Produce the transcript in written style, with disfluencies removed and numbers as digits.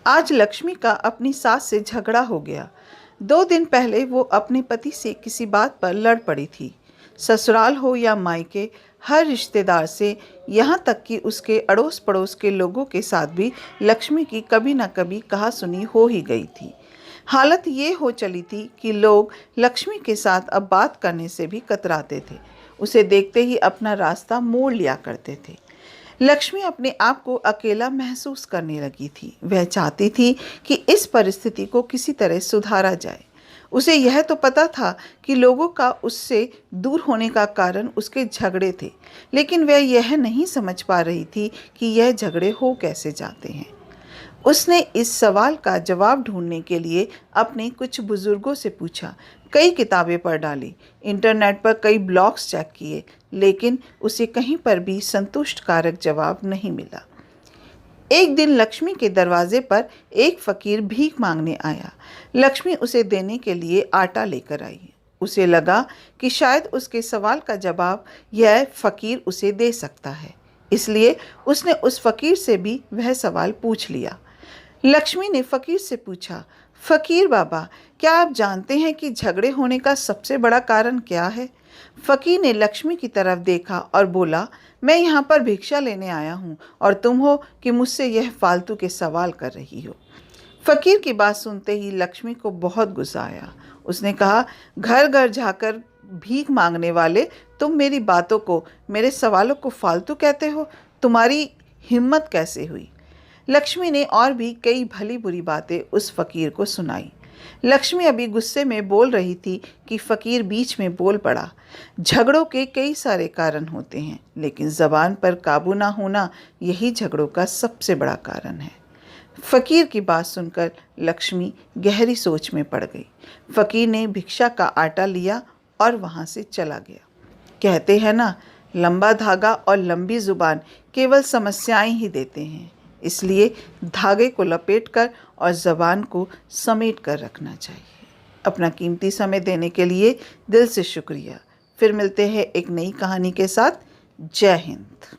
आज लक्ष्मी का अपनी सास से झगड़ा हो गया। 2 दिन पहले वो अपने पति से किसी बात पर लड़ पड़ी थी। ससुराल हो या मायके, हर रिश्तेदार से, यहाँ तक कि उसके अड़ोस पड़ोस के लोगों के साथ भी लक्ष्मी की कभी न कभी कहासुनी हो ही गई थी। हालत ये हो चली थी कि लोग लक्ष्मी के साथ अब बात करने से भी कतराते थे। उसे देखते ही अपना रास्ता मोड़ लिया करते थे। लक्ष्मी अपने आप को अकेला महसूस करने लगी थी। वह चाहती थी कि इस परिस्थिति को किसी तरह सुधारा जाए। उसे यह तो पता था कि लोगों का उससे दूर होने का कारण उसके झगड़े थे, लेकिन वह यह नहीं समझ पा रही थी कि यह झगड़े हो कैसे जाते हैं। उसने इस सवाल का जवाब ढूंढने के लिए अपने कुछ बुजुर्गों से पूछा, कई किताबें पढ़ डाली, इंटरनेट पर कई ब्लॉग्स चेक किए, लेकिन उसे कहीं पर भी संतुष्टकारक जवाब नहीं मिला। एक दिन लक्ष्मी के दरवाजे पर एक फकीर भीख मांगने आया। लक्ष्मी उसे देने के लिए आटा लेकर आई। उसे लगा कि शायद उसके सवाल का जवाब यह फकीर उसे दे सकता है, इसलिए उसने उस फकीर से भी वह सवाल पूछ लिया। लक्ष्मी ने फकीर से पूछा, फकीर बाबा, क्या आप जानते हैं कि झगड़े होने का सबसे बड़ा कारण क्या है? फकीर ने लक्ष्मी की तरफ देखा और बोला, मैं यहाँ पर भिक्षा लेने आया हूँ और तुम हो कि मुझसे यह फालतू के सवाल कर रही हो। फकीर की बात सुनते ही लक्ष्मी को बहुत गुस्सा आया। उसने कहा, घर घर जाकर भीख मांगने वाले, तुम मेरी बातों को, मेरे सवालों को फालतू कहते हो? तुम्हारी हिम्मत कैसे हुई? लक्ष्मी ने और भी कई भली बुरी बातें उस फकीर को सुनाई। लक्ष्मी अभी गुस्से में बोल रही थी कि फकीर बीच में बोल पड़ा, झगड़ों के कई सारे कारण होते हैं, लेकिन ज़बान पर काबू ना होना यही झगड़ों का सबसे बड़ा कारण है। फकीर की बात सुनकर लक्ष्मी गहरी सोच में पड़ गई। फकीर ने भिक्षा का आटा लिया और वहाँ से चला गया। कहते हैं ना, लंबा धागा और लंबी जुबान केवल समस्याएं ही देते हैं, इसलिए धागे को लपेटकर और ज़बान को समेट कर रखना चाहिए। अपना कीमती समय देने के लिए दिल से शुक्रिया। फिर मिलते हैं एक नई कहानी के साथ। जय हिंद।